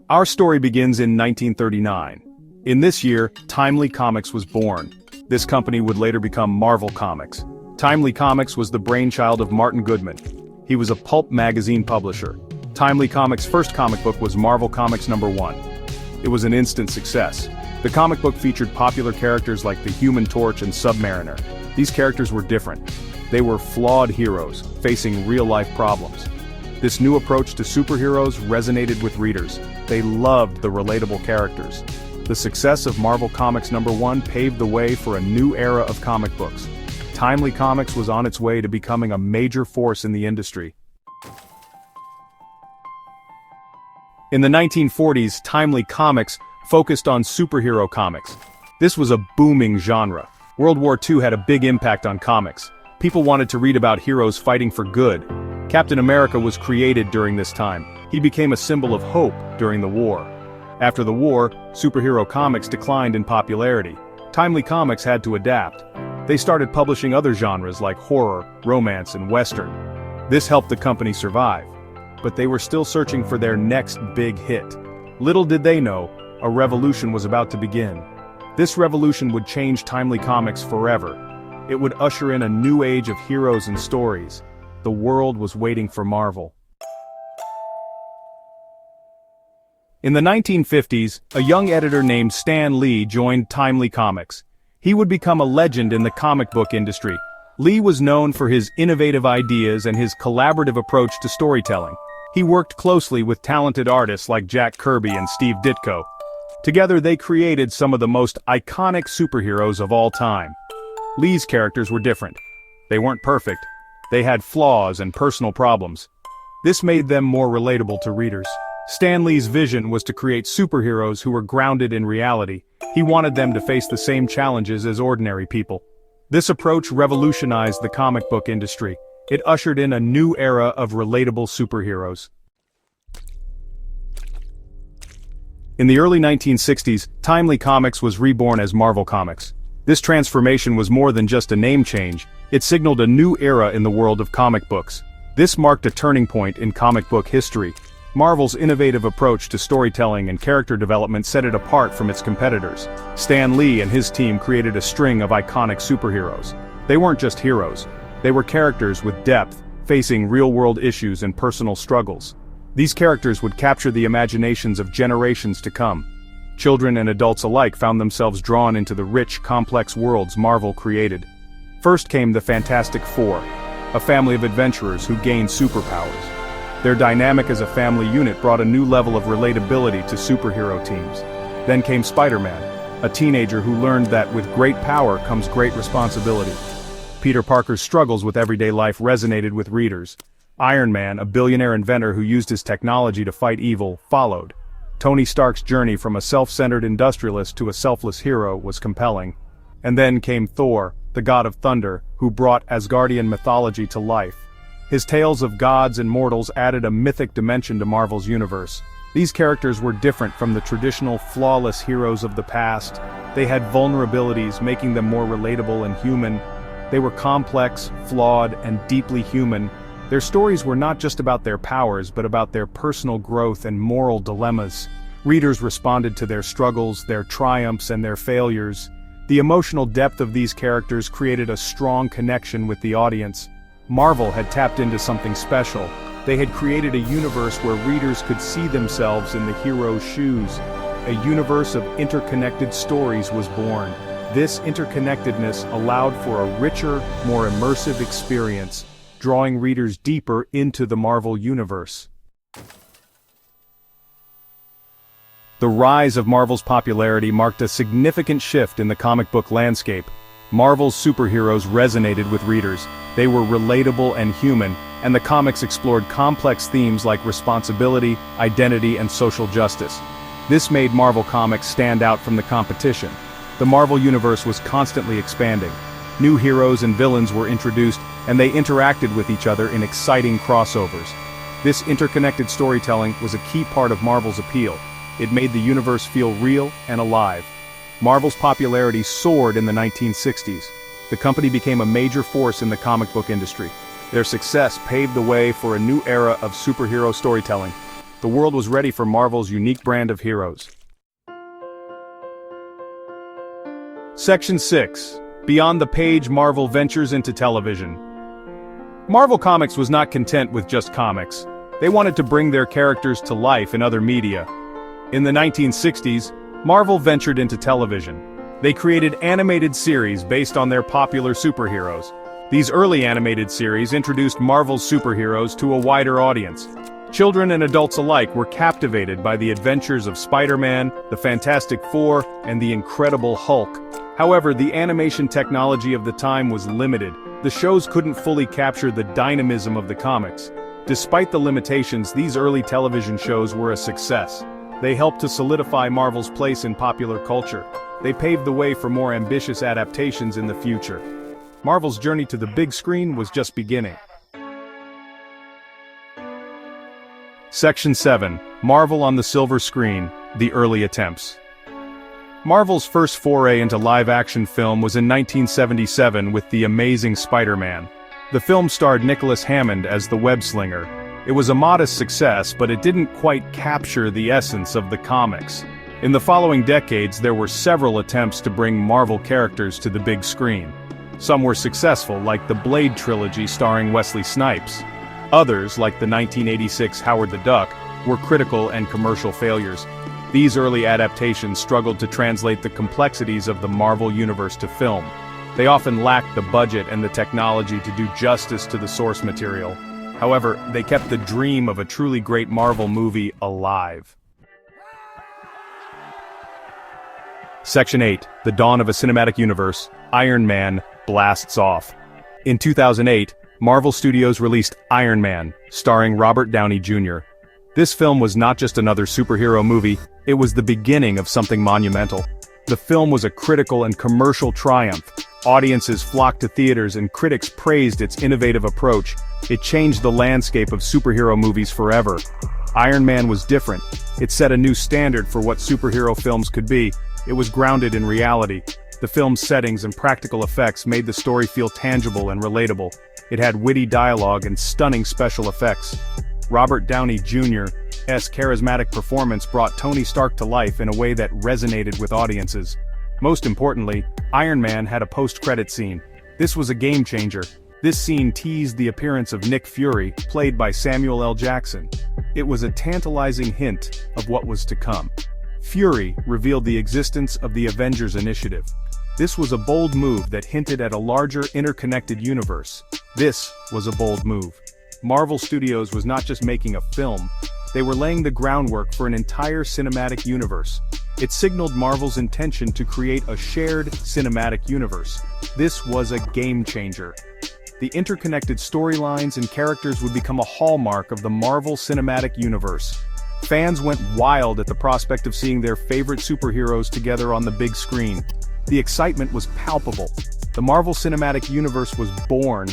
Our story begins in 1939. In this year, Timely Comics was born. This company would later become Marvel Comics. Timely Comics was the brainchild of Martin Goodman. He was a pulp magazine publisher. Timely Comics' first comic book was Marvel Comics #1. It was an instant success. The comic book featured popular characters like the Human Torch and Submariner. These characters were different. They were flawed heroes, facing real-life problems. This new approach to superheroes resonated with readers. They loved the relatable characters. The success of Marvel Comics #1 paved the way for a new era of comic books. Timely Comics was on its way to becoming a major force in the industry. In the 1940s, Timely Comics focused on superhero comics. This was a booming genre. World War II had a big impact on comics. People wanted to read about heroes fighting for good. Captain America was created during this time. He became a symbol of hope during the war. After the war, superhero comics declined in popularity. Timely Comics had to adapt. They started publishing other genres like horror, romance, and western. This helped the company survive. But they were still searching for their next big hit. Little did they know, a revolution was about to begin. This revolution would change Timely Comics forever. It would usher in a new age of heroes and stories. The world was waiting for Marvel. In the 1950s, a young editor named Stan Lee joined Timely Comics. He would become a legend in the comic book industry. Lee was known for his innovative ideas and his collaborative approach to storytelling. He worked closely with talented artists like Jack Kirby and Steve Ditko. Together they created some of the most iconic superheroes of all time. Lee's characters were different. They weren't perfect. They had flaws and personal problems. This made them more relatable to readers. Stan Lee's vision was to create superheroes who were grounded in reality. He wanted them to face the same challenges as ordinary people. This approach revolutionized the comic book industry. It ushered in a new era of relatable superheroes. In the early 1960s, Timely Comics was reborn as Marvel Comics. This transformation was more than just a name change. It signaled a new era in the world of comic books. This marked a turning point in comic book history. Marvel's innovative approach to storytelling and character development set it apart from its competitors. Stan Lee and his team created a string of iconic superheroes. They weren't just heroes. They were characters with depth, facing real-world issues and personal struggles. These characters would capture the imaginations of generations to come. Children and adults alike found themselves drawn into the rich, complex worlds Marvel created. First came the Fantastic Four, a family of adventurers who gained superpowers. Their dynamic as a family unit brought a new level of relatability to superhero teams. Then came Spider-Man, a teenager who learned that with great power comes great responsibility. Peter Parker's struggles with everyday life resonated with readers. Iron Man, a billionaire inventor who used his technology to fight evil, followed. Tony Stark's journey from a self-centered industrialist to a selfless hero was compelling. And then came Thor, the god of thunder, who brought Asgardian mythology to life. His tales of gods and mortals added a mythic dimension to Marvel's universe. These characters were different from the traditional flawless heroes of the past. They had vulnerabilities, making them more relatable and human. They were complex, flawed, and deeply human. Their stories were not just about their powers, but about their personal growth and moral dilemmas. Readers responded to their struggles, their triumphs, and their failures. The emotional depth of these characters created a strong connection with the audience. Marvel had tapped into something special. They had created a universe where readers could see themselves in the hero's shoes. A universe of interconnected stories was born. This interconnectedness allowed for a richer, more immersive experience, drawing readers deeper into the Marvel universe. The rise of Marvel's popularity marked a significant shift in the comic book landscape. Marvel's superheroes resonated with readers. They were relatable and human, and the comics explored complex themes like responsibility, identity, and social justice. This made Marvel Comics stand out from the competition. The Marvel Universe was constantly expanding. New heroes and villains were introduced, and they interacted with each other in exciting crossovers. This interconnected storytelling was a key part of Marvel's appeal. It made the universe feel real and alive. Marvel's popularity soared in the 1960s. The company became a major force in the comic book industry. Their success paved the way for a new era of superhero storytelling. The world was ready for Marvel's unique brand of heroes. Section 6. Beyond the page, Marvel ventures into television. Marvel Comics was not content with just comics. They wanted to bring their characters to life in other media. In the 1960s, Marvel ventured into television. They created animated series based on their popular superheroes. These early animated series introduced Marvel's superheroes to a wider audience. Children and adults alike were captivated by the adventures of Spider-Man, the Fantastic Four, and the Incredible Hulk. However, the animation technology of the time was limited. The shows couldn't fully capture the dynamism of the comics. Despite the limitations, these early television shows were a success. They helped to solidify Marvel's place in popular culture. They paved the way for more ambitious adaptations in the future. Marvel's journey to the big screen was just beginning. Section 7. Marvel on the silver screen, the early attempts. Marvel's first foray into live-action film was in 1977 with The Amazing Spider-Man. The film starred Nicholas Hammond as the web-slinger. It was a modest success, but it didn't quite capture the essence of the comics. In the following decades, there were several attempts to bring Marvel characters to the big screen. Some were successful, like the Blade trilogy starring Wesley Snipes. Others, like the 1986 Howard the Duck, were critical and commercial failures. These early adaptations struggled to translate the complexities of the Marvel Universe to film. They often lacked the budget and the technology to do justice to the source material. However, they kept the dream of a truly great Marvel movie alive. Section 8. The dawn of a cinematic universe, Iron Man blasts off. In 2008, Marvel Studios released Iron Man, starring Robert Downey Jr. This film was not just another superhero movie, it was the beginning of something monumental. The film was a critical and commercial triumph. Audiences flocked to theaters and critics praised its innovative approach. It changed the landscape of superhero movies forever. Iron Man was different. It set a new standard for what superhero films could be. It was grounded in reality. The film's settings and practical effects made the story feel tangible and relatable. It had witty dialogue and stunning special effects. Robert Downey Jr.'s charismatic performance brought Tony Stark to life in a way that resonated with audiences. Most importantly, Iron Man had a post-credit scene. This was a game-changer. This scene teased the appearance of Nick Fury, played by Samuel L. Jackson. It was a tantalizing hint of what was to come. Fury revealed the existence of the Avengers Initiative. This was a bold move that hinted at a larger, interconnected universe. This was a bold move. Marvel Studios was not just making a film, they were laying the groundwork for an entire cinematic universe. It signaled Marvel's intention to create a shared cinematic universe. This was a game-changer. The interconnected storylines and characters would become a hallmark of the Marvel Cinematic Universe. Fans went wild at the prospect of seeing their favorite superheroes together on the big screen. The excitement was palpable. The Marvel Cinematic Universe was born.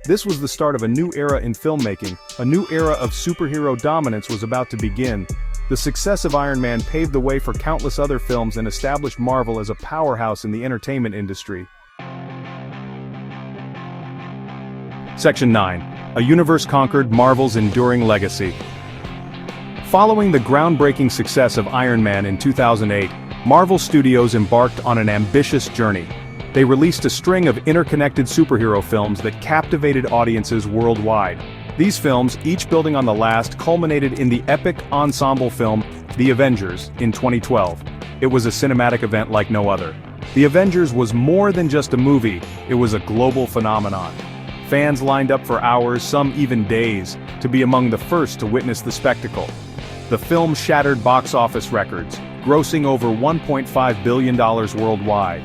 This was the start of a new era in filmmaking. A new era of superhero dominance was about to begin. The success of Iron Man paved the way for countless other films and established Marvel as a powerhouse in the entertainment industry. Section 9. A universe conquered, Marvel's enduring legacy. Following the groundbreaking success of Iron Man in 2008, Marvel Studios embarked on an ambitious journey. They released a string of interconnected superhero films that captivated audiences worldwide. These films, each building on the last, culminated in the epic ensemble film, The Avengers, in 2012. It was a cinematic event like no other. The Avengers was more than just a movie, it was a global phenomenon. Fans lined up for hours, some even days, to be among the first to witness the spectacle. The film shattered box office records, grossing over $1.5 billion worldwide.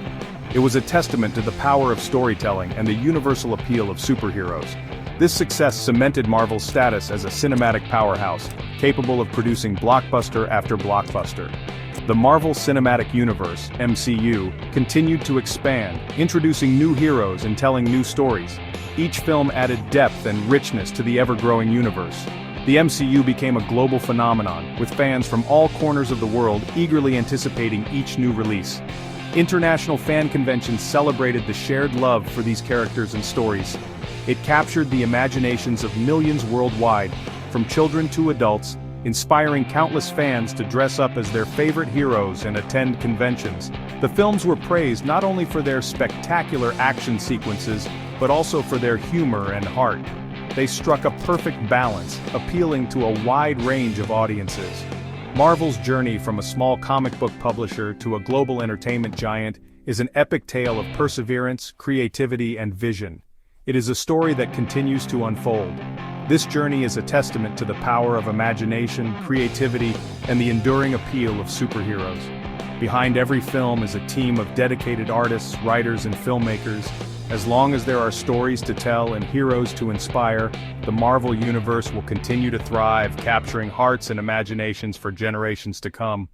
It was a testament to the power of storytelling and the universal appeal of superheroes. This success cemented Marvel's status as a cinematic powerhouse, capable of producing blockbuster after blockbuster. The Marvel Cinematic Universe, MCU, continued to expand, introducing new heroes and telling new stories. Each film added depth and richness to the ever-growing universe. The MCU became a global phenomenon, with fans from all corners of the world eagerly anticipating each new release. International fan conventions celebrated the shared love for these characters and stories. It captured the imaginations of millions worldwide, from children to adults. inspiring countless fans to dress up as their favorite heroes and attend conventions. The films were praised not only for their spectacular action sequences, but also for their humor and heart. They struck a perfect balance, appealing to a wide range of audiences. Marvel's journey from a small comic book publisher to a global entertainment giant is an epic tale of perseverance, creativity, and vision. It is a story that continues to unfold. This journey is a testament to the power of imagination, creativity, and the enduring appeal of superheroes. Behind every film is a team of dedicated artists, writers, and filmmakers. As long as there are stories to tell and heroes to inspire, the Marvel Universe will continue to thrive, capturing hearts and imaginations for generations to come.